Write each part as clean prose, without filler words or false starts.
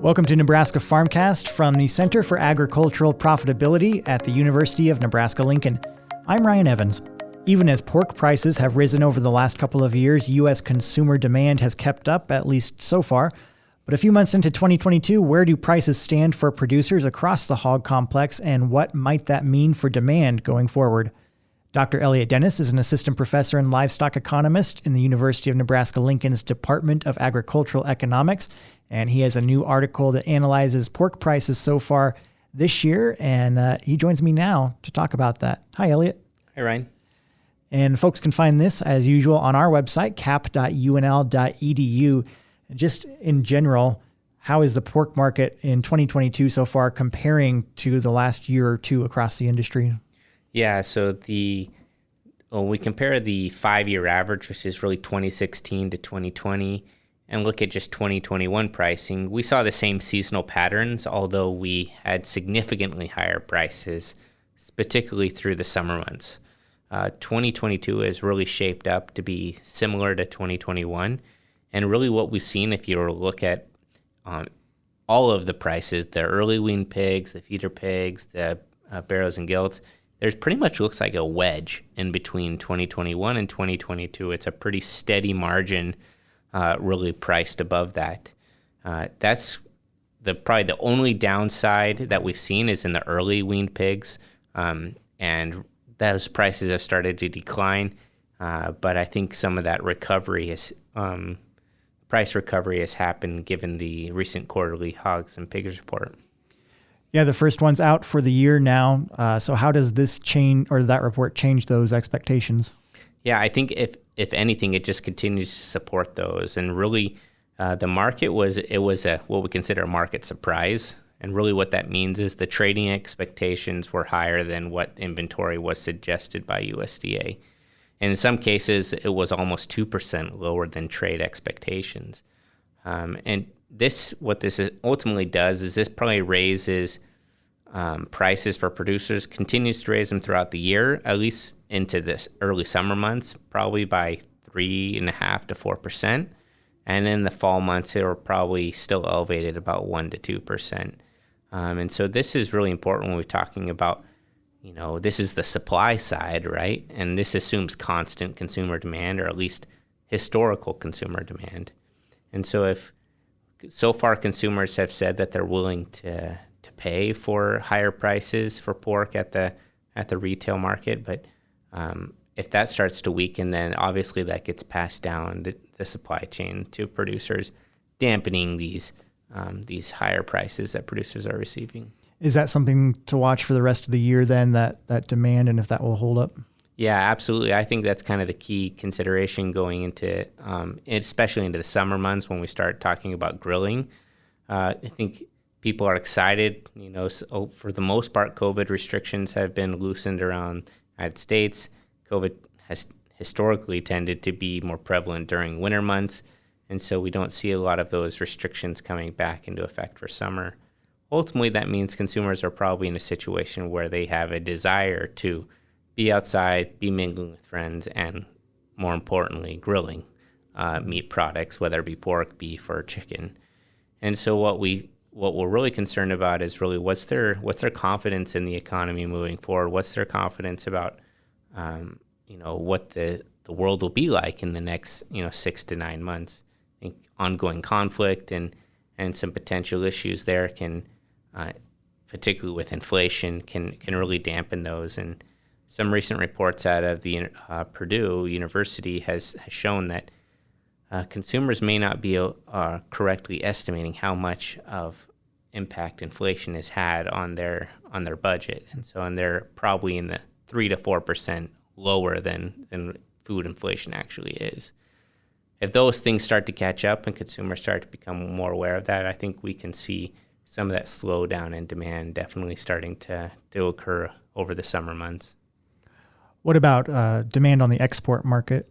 Welcome to Nebraska Farmcast from the Center for Agricultural Profitability at the University of Nebraska-Lincoln. I'm Ryan Evans. Even as pork prices have risen over the last couple of years, U.S. consumer demand has kept up, at least so far. But a few months into 2022, where do prices stand for producers across the hog complex, and what might that mean for demand going forward? Dr. Elliott Dennis is an assistant professor and livestock economist in the University of Nebraska-Lincoln's Department of Agricultural Economics, and he has a new article that analyzes pork prices so far this year, and he joins me now to talk about that. Hi, Elliott. Hi, Ryan. And folks can find this, as usual, on our website, cap.unl.edu. Just in general, how is the pork market in 2022 so far comparing to the last year or two across the industry? Yeah, so we compare the 5-year average, which is really 2016 to 2020, and look at just 2021 pricing. We saw the same seasonal patterns, although we had significantly higher prices, particularly through the summer months. 2022 has really shaped up to be similar to 2021. And really what we've seen, if you were to look at all of the prices, the early wean pigs, the feeder pigs, the barrows and gilts, there's pretty much looks like a wedge in between 2021 and 2022. It's a pretty steady margin, really priced above that. That's probably the only downside that we've seen is in the early weaned pigs, and those prices have started to decline. But I think some of that price recovery has happened given the recent quarterly hogs and pigs report. Yeah, the first one's out for the year now. So how does this change, or that report change those expectations? Yeah, I think if anything, it just continues to support those. And really, the market was what we consider a market surprise. And really what that means is the trading expectations were higher than what inventory was suggested by USDA. And in some cases, it was almost 2% lower than trade expectations. And what this ultimately does is this probably raises prices for producers, continues to raise them throughout the year, at least into this early summer months, probably by 3.5% to 4%. And then the fall months, they were probably still elevated about 1% to 2%. And so this is really important when we're talking about, this is the supply side, right? And this assumes constant consumer demand, or at least historical consumer demand. And so so far consumers have said that they're willing to pay for higher prices for pork at the retail market, but if that starts to weaken, then obviously that gets passed down the supply chain to producers, dampening these higher prices that producers are receiving. Is that something to watch for the rest of the year then, that demand, and if that will hold up? Yeah, absolutely. I think that's kind of the key consideration going into, especially into the summer months when we start talking about grilling. I think people are excited. So for the most part, COVID restrictions have been loosened around the United States. COVID has historically tended to be more prevalent during winter months, and so we don't see a lot of those restrictions coming back into effect for summer. Ultimately, that means consumers are probably in a situation where they have a desire to be outside, be mingling with friends, and more importantly, grilling meat products, whether it be pork, beef, or chicken. And so what we're really concerned about is really what's their confidence in the economy moving forward? What's their confidence about what the world will be like in the next 6 to 9 months? I think ongoing conflict and some potential issues there can, particularly with inflation, can really dampen those. And some recent reports out of the Purdue University has shown that consumers may not be correctly estimating how much of impact inflation has had on their budget, and they're probably in the 3 to 4% lower than food inflation actually is. If those things start to catch up and consumers start to become more aware of that, I think we can see some of that slowdown in demand definitely starting to occur over the summer months. What about demand on the export market?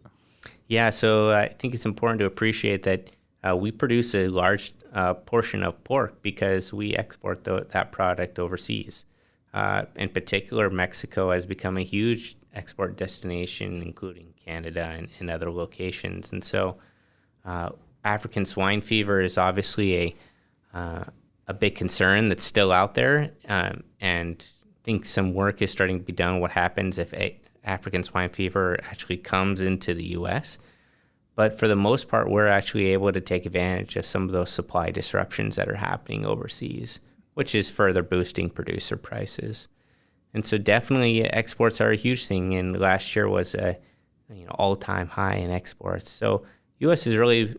Yeah, so I think it's important to appreciate that we produce a large portion of pork because we export that product overseas. In particular, Mexico has become a huge export destination, including Canada and other locations. And so African swine fever is obviously a big concern that's still out there, and I think some work is starting to be done. What happens if African swine fever actually comes into the U.S.? But for the most part, we're actually able to take advantage of some of those supply disruptions that are happening overseas, which is further boosting producer prices. And so definitely exports are a huge thing. And last year was a all-time high in exports. So U.S. has really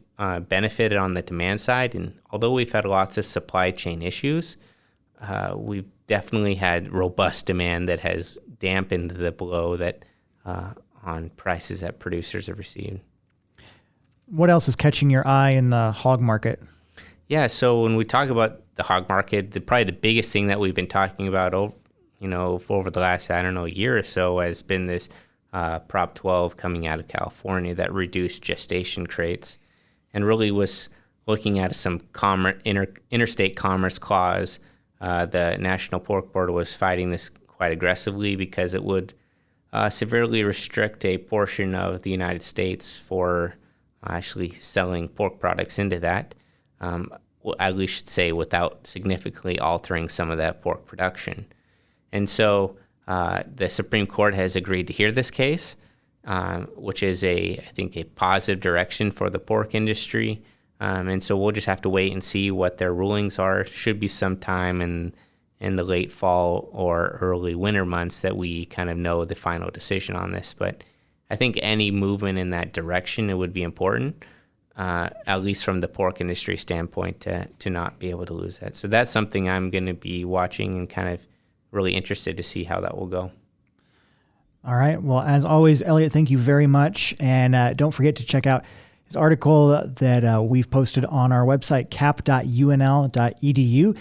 benefited on the demand side. And although we've had lots of supply chain issues, we've definitely had robust demand that has dampened the blow that on prices that producers have received. What else is catching your eye in the hog market? Yeah, so when we talk about the hog market, probably the biggest thing that we've been talking about over the last, year or so has been this Prop 12 coming out of California that reduced gestation crates and really was looking at some interstate commerce clause. The National Pork Board was fighting this quite aggressively because it would severely restrict a portion of the United States for actually selling pork products into that, at least say without significantly altering some of that pork production. And so the Supreme Court has agreed to hear this case, which is I think a positive direction for the pork industry. And so we'll just have to wait and see what their rulings are. Should be sometime in the late fall or early winter months that we kind of know the final decision on this. But I think any movement in that direction, it would be important, at least from the pork industry standpoint, to not be able to lose that. So that's something I'm going to be watching and kind of really interested to see how that will go. All right. Well, as always, Elliott, thank you very much. And don't forget to check out his article that we've posted on our website, cap.unl.edu,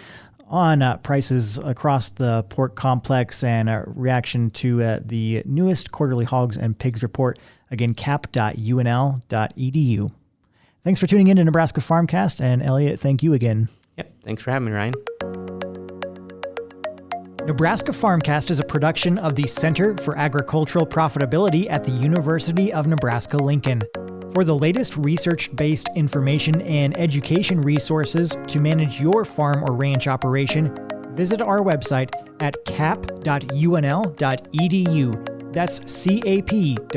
on prices across the pork complex and a reaction to the newest quarterly hogs and pigs report. Again, cap.unl.edu. Thanks for tuning in to Nebraska Farmcast. And Elliott, thank you again. Yep. Thanks for having me, Ryan. Nebraska Farmcast is a production of the Center for Agricultural Profitability at the University of Nebraska-Lincoln. For the latest research-based information and education resources to manage your farm or ranch operation, visit our website at cap.unl.edu. That's cap.unl.edu.